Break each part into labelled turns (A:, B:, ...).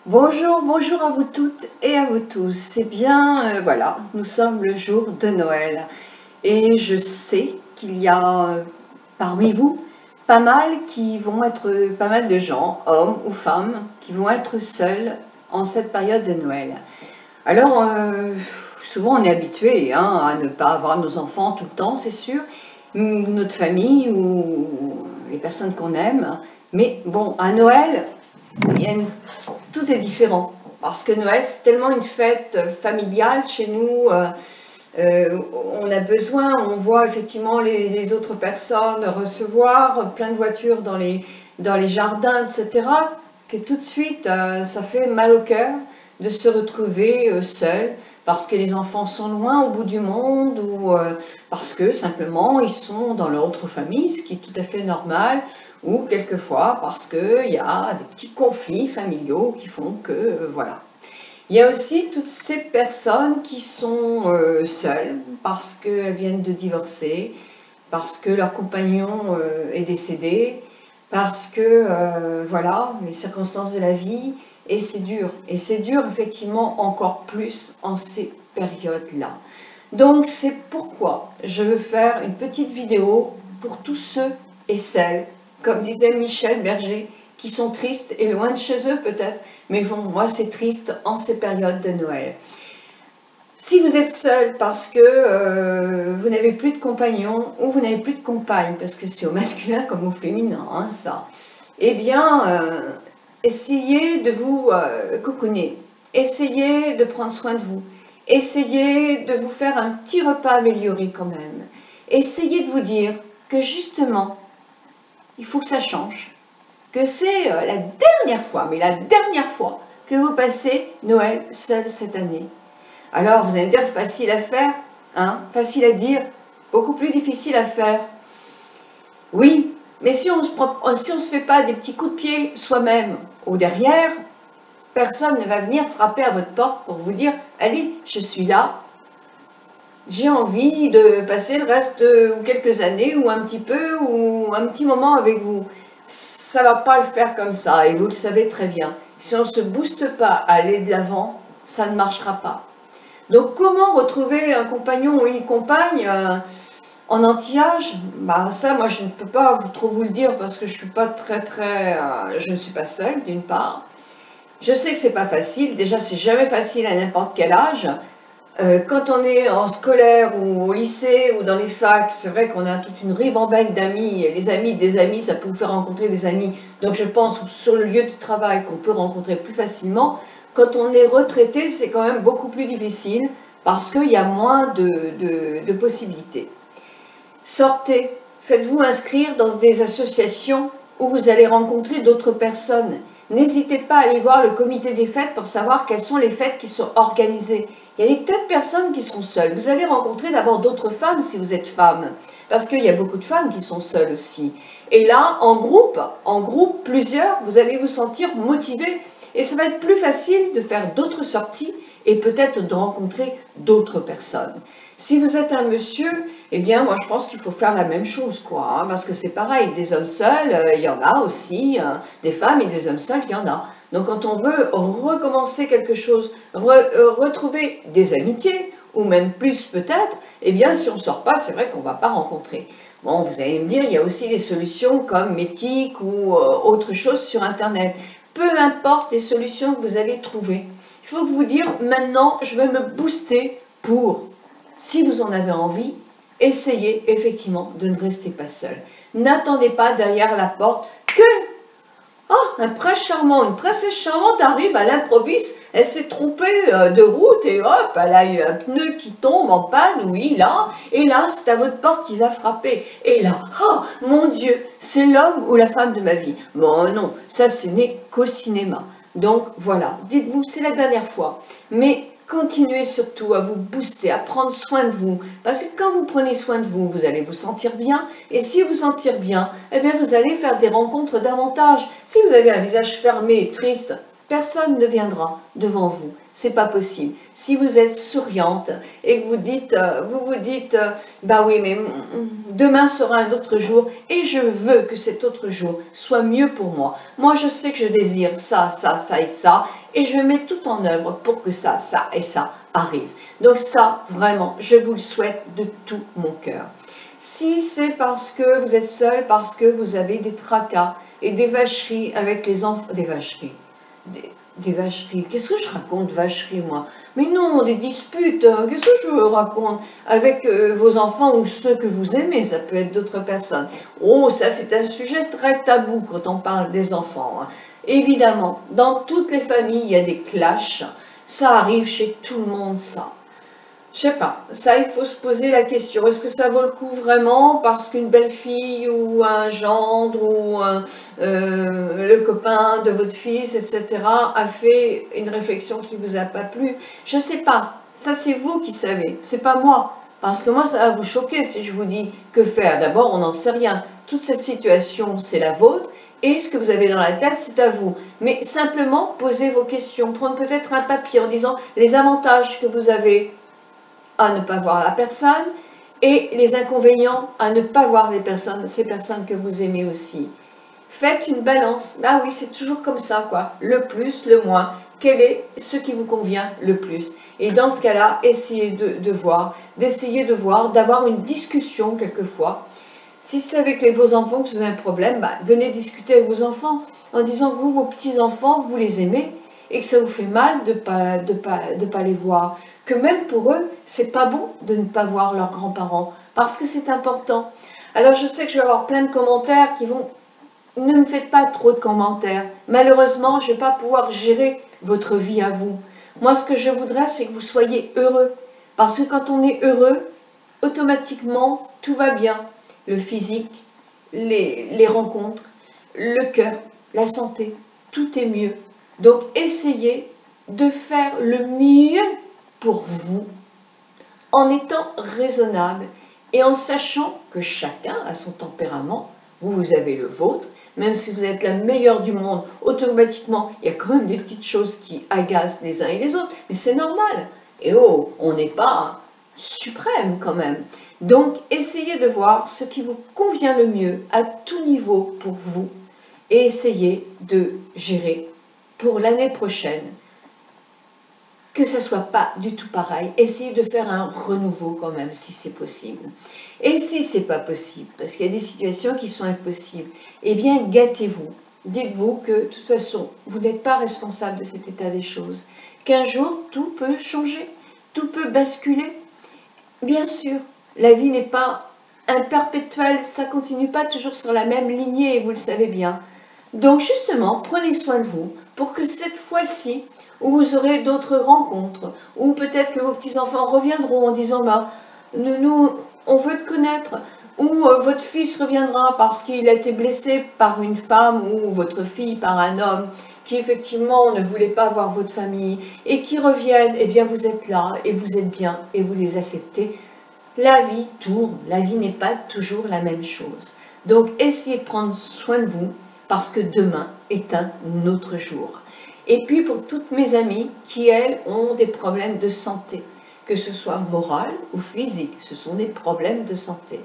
A: Bonjour, bonjour à vous toutes et à vous tous. C'est bien, voilà, nous sommes le jour de Noël. Et je sais qu'il y a parmi vous pas mal de gens, hommes ou femmes, qui vont être seuls en cette période de Noël. Alors, souvent on est habitué à ne pas avoir nos enfants tout le temps, c'est sûr, ou notre famille ou les personnes qu'on aime. Mais bon, à Noël, il y a tout est différent. Parce que Noël, c'est tellement une fête familiale chez nous. On a besoin, on voit effectivement les autres personnes recevoir plein de voitures dans les jardins, etc. Que tout de suite, ça fait mal au cœur de se retrouver seul parce que les enfants sont loin au bout du monde ou parce que simplement ils sont dans leur autre famille, ce qui est tout à fait normal, ou quelquefois parce qu'il y a des petits conflits familiaux qui font que voilà. Il y a aussi toutes ces personnes qui sont seules parce qu'elles viennent de divorcer, parce que leur compagnon est décédé, parce que voilà, les circonstances de la vie, et c'est dur. Et c'est dur effectivement encore plus en ces périodes-là. Donc c'est pourquoi je veux faire une petite vidéo pour tous ceux et celles, comme disait Michel Berger, qui sont tristes et loin de chez eux peut-être, mais bon, moi c'est triste en ces périodes de Noël. Si vous êtes seul parce que vous n'avez plus de compagnon ou vous n'avez plus de compagne, parce que c'est au masculin comme au féminin, hein, ça, eh bien, essayez de vous cocooner, essayez de prendre soin de vous, essayez de vous faire un petit repas amélioré quand même, essayez de vous dire que justement, il faut que ça change, que c'est la dernière fois, mais la dernière fois que vous passez Noël seul cette année. Alors, vous allez me dire, facile à faire, hein, facile à dire, beaucoup plus difficile à faire. Oui, mais si on se fait pas des petits coups de pied soi-même ou derrière, personne ne va venir frapper à votre porte pour vous dire, allez, je suis là, j'ai envie de passer le reste ou quelques années ou un petit peu ou un petit moment avec vous. Ça va pas le faire comme ça et vous le savez très bien. Si on ne se booste pas à aller de l'avant, ça ne marchera pas. Donc comment retrouver un compagnon ou une compagne en anti-âge? Bah ça, moi je ne peux pas trop vous le dire parce que je suis pas je ne suis pas seule d'une part. Je sais que c'est pas facile. Déjà, c'est jamais facile à n'importe quel âge. Quand on est en scolaire ou au lycée ou dans les facs, c'est vrai qu'on a toute une ribambelle d'amis. Les amis des amis, ça peut vous faire rencontrer des amis. Donc je pense sur le lieu du travail qu'on peut rencontrer plus facilement. Quand on est retraité, c'est quand même beaucoup plus difficile parce qu'il y a moins de possibilités. Sortez, faites-vous inscrire dans des associations où vous allez rencontrer d'autres personnes. N'hésitez pas à aller voir le comité des fêtes pour savoir quelles sont les fêtes qui sont organisées. Il y a des tas de personnes qui seront seules. Vous allez rencontrer d'abord d'autres femmes si vous êtes femme, parce qu'il y a beaucoup de femmes qui sont seules aussi. Et là, en groupe, plusieurs, vous allez vous sentir motivés et ça va être plus facile de faire d'autres sorties et peut-être de rencontrer d'autres personnes. Si vous êtes un monsieur, eh bien moi je pense qu'il faut faire la même chose, quoi, hein, parce que c'est pareil, des hommes seuls, il y en a aussi, hein, des femmes et des hommes seuls, il y en a. Donc quand on veut recommencer quelque chose, retrouver des amitiés, ou même plus peut-être, eh bien si on ne sort pas, c'est vrai qu'on ne va pas rencontrer. Bon, vous allez me dire, il y a aussi des solutions comme Métic ou autre chose sur Internet. Peu importe les solutions que vous allez trouver. Il faut vous dire, maintenant, je vais me booster pour, si vous en avez envie, essayez effectivement de ne rester pas seul. N'attendez pas derrière la porte que un prince charmant, une princesse charmante arrive à l'improviste, elle s'est trompée de route et hop, elle a eu un pneu qui tombe en panne, oui, là, et là, c'est à votre porte qui va frapper. Et là, oh mon Dieu, c'est l'homme ou la femme de ma vie. Bon, non, ça, ce n'est qu'au cinéma. Donc voilà, dites-vous, c'est la dernière fois. Mais continuez surtout à vous booster, à prendre soin de vous. Parce que quand vous prenez soin de vous, vous allez vous sentir bien. Et si vous sentir bien, eh bien vous allez faire des rencontres davantage. Si vous avez un visage fermé et triste, personne ne viendra devant vous. C'est pas possible. Si vous êtes souriante et que vous vous dites, bah oui, mais demain sera un autre jour et je veux que cet autre jour soit mieux pour moi. Moi, je sais que je désire ça, ça, ça et ça et je mets tout en œuvre pour que ça, ça et ça arrive. Donc ça, vraiment, je vous le souhaite de tout mon cœur. Si c'est parce que vous êtes seul, parce que vous avez des tracas et des vacheries avec les enfants, des vacheries, des vacheries, qu'est-ce que je raconte vacheries moi? Mais non, des disputes, qu'est-ce que je raconte avec vos enfants ou ceux que vous aimez, ça peut être d'autres personnes. Oh, ça c'est un sujet très tabou quand on parle des enfants. Hein. Évidemment, dans toutes les familles, il y a des clashs, ça arrive chez tout le monde ça. Je sais pas, ça il faut se poser la question, est-ce que ça vaut le coup vraiment parce qu'une belle-fille ou un gendre ou le copain de votre fils, etc. a fait une réflexion qui vous a pas plu? Je sais pas, ça c'est vous qui savez, c'est pas moi. Parce que moi ça va vous choquer si je vous dis que faire. D'abord on n'en sait rien, toute cette situation c'est la vôtre et ce que vous avez dans la tête c'est à vous. Mais simplement posez vos questions, prendre peut-être un papier en disant les avantages que vous avez à ne pas voir la personne et les inconvénients à ne pas voir ces personnes que vous aimez aussi. Faites une balance. Ah oui, c'est toujours comme ça, quoi. Le plus, le moins. Quel est ce qui vous convient le plus? Et dans ce cas-là, essayez d'essayer de voir, d'avoir une discussion quelquefois. Si c'est avec les beaux enfants que vous avez un problème, bah, venez discuter avec vos enfants en disant que vous, vos petits-enfants, vous les aimez et que ça vous fait mal de pas les voir. Que même pour eux, c'est pas bon de ne pas voir leurs grands-parents parce que c'est important. Alors je sais que je vais avoir plein de commentaires qui vont... Ne me faites pas trop de commentaires. Malheureusement, je ne vais pas pouvoir gérer votre vie à vous. Moi, ce que je voudrais, c'est que vous soyez heureux. Parce que quand on est heureux, automatiquement, tout va bien. Le physique, les rencontres, le cœur, la santé, tout est mieux. Donc, essayez de faire le mieux pour vous, en étant raisonnable et en sachant que chacun a son tempérament. Vous avez le vôtre, même si vous êtes la meilleure du monde, automatiquement, il y a quand même des petites choses qui agacent les uns et les autres, mais c'est normal. Et oh, on n'est pas suprême quand même. Donc, essayez de voir ce qui vous convient le mieux à tout niveau pour vous et essayez de gérer pour l'année prochaine que ça ne soit pas du tout pareil. Essayez de faire un renouveau quand même, si c'est possible. Et si ce n'est pas possible, parce qu'il y a des situations qui sont impossibles, eh bien, gâtez-vous. Dites-vous que, de toute façon, vous n'êtes pas responsable de cet état des choses. Qu'un jour, tout peut changer, tout peut basculer. Bien sûr, la vie n'est pas un perpétuel, ça ne continue pas toujours sur la même lignée, et vous le savez bien. Donc, justement, prenez soin de vous pour que cette fois-ci, où vous aurez d'autres rencontres, ou peut-être que vos petits-enfants reviendront en disant bah, nous, on veut te connaître, ou votre fils reviendra parce qu'il a été blessé par une femme ou votre fille par un homme qui effectivement ne voulait pas voir votre famille et qui reviennent, eh bien vous êtes là et vous êtes bien et vous les acceptez. La vie tourne, la vie n'est pas toujours la même chose. Donc essayez de prendre soin de vous parce que demain est un autre jour. Et puis pour toutes mes amies qui, elles, ont des problèmes de santé, que ce soit moral ou physique, ce sont des problèmes de santé.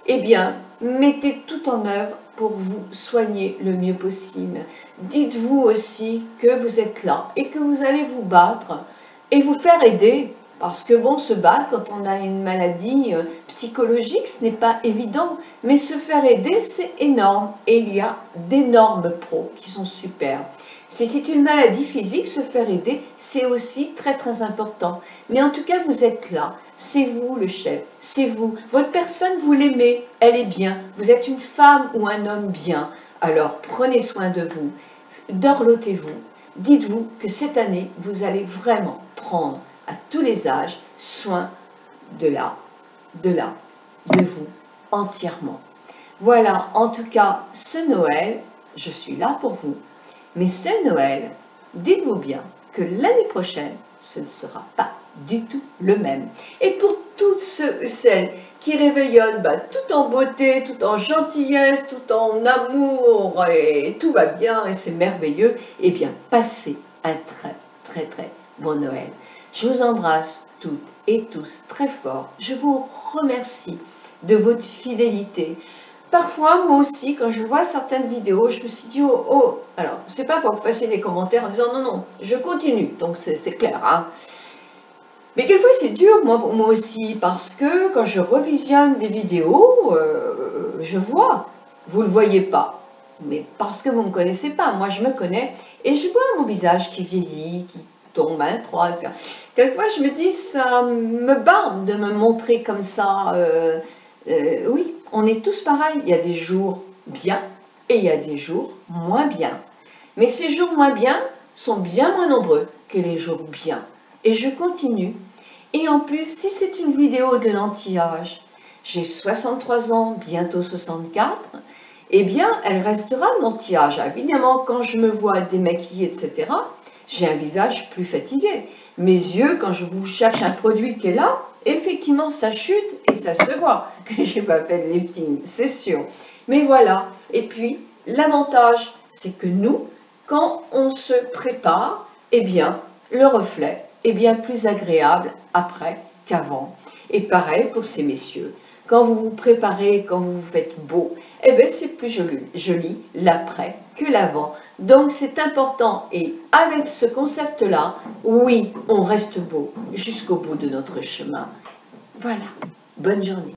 A: Eh bien, mettez tout en œuvre pour vous soigner le mieux possible. Dites-vous aussi que vous êtes là et que vous allez vous battre et vous faire aider. Parce que bon, se battre quand on a une maladie psychologique, ce n'est pas évident. Mais se faire aider, c'est énorme. Et il y a d'énormes pros qui sont super. Si c'est une maladie physique, se faire aider, c'est aussi très très important. Mais en tout cas, vous êtes là. C'est vous le chef, c'est vous. Votre personne, vous l'aimez, elle est bien. Vous êtes une femme ou un homme bien. Alors prenez soin de vous, dorlotez-vous. Dites-vous que cette année, vous allez vraiment prendre à tous les âges soin de vous entièrement. Voilà, en tout cas, ce Noël, je suis là pour vous. Mais ce Noël, dites-vous bien que l'année prochaine, ce ne sera pas du tout le même. Et pour toutes ceux et celles qui réveillonne tout en beauté, tout en gentillesse, tout en amour, et tout va bien et c'est merveilleux, eh bien passez un très bon Noël. Je vous embrasse toutes et tous très fort. Je vous remercie de votre fidélité. Parfois, moi aussi, quand je vois certaines vidéos, je me suis dit, oh, alors, c'est pas pour que vous fassiez des commentaires en disant, non, je continue, donc c'est clair, hein. Mais quelquefois, c'est dur, moi aussi, parce que quand je revisionne des vidéos, je vois, vous ne le voyez pas, mais parce que vous ne me connaissez pas, moi je me connais, et je vois mon visage qui vieillit, qui tombe un trois. Quelquefois, je me dis, ça me barbe de me montrer comme ça. Oui, on est tous pareils. Il y a des jours bien et il y a des jours moins bien. Mais ces jours moins bien sont bien moins nombreux que les jours bien. Et je continue. Et en plus, si c'est une vidéo de l'anti-âge, j'ai 63 ans, bientôt 64, eh bien, elle restera d'anti-âge. Évidemment, quand je me vois démaquillée, etc., j'ai un visage plus fatigué. Mes yeux, quand je vous cherche un produit qui est là, effectivement, ça chute et ça se voit que je n'ai pas fait de lifting, c'est sûr. Mais voilà. Et puis, l'avantage, c'est que nous, quand on se prépare, eh bien, le reflet est bien plus agréable après qu'avant. Et pareil pour ces messieurs. Quand vous vous préparez, quand vous vous faites beau, eh bien, c'est plus joli l'après que l'avant. Donc, c'est important. Et avec ce concept-là, oui, on reste beau jusqu'au bout de notre chemin. Voilà. Bonne journée.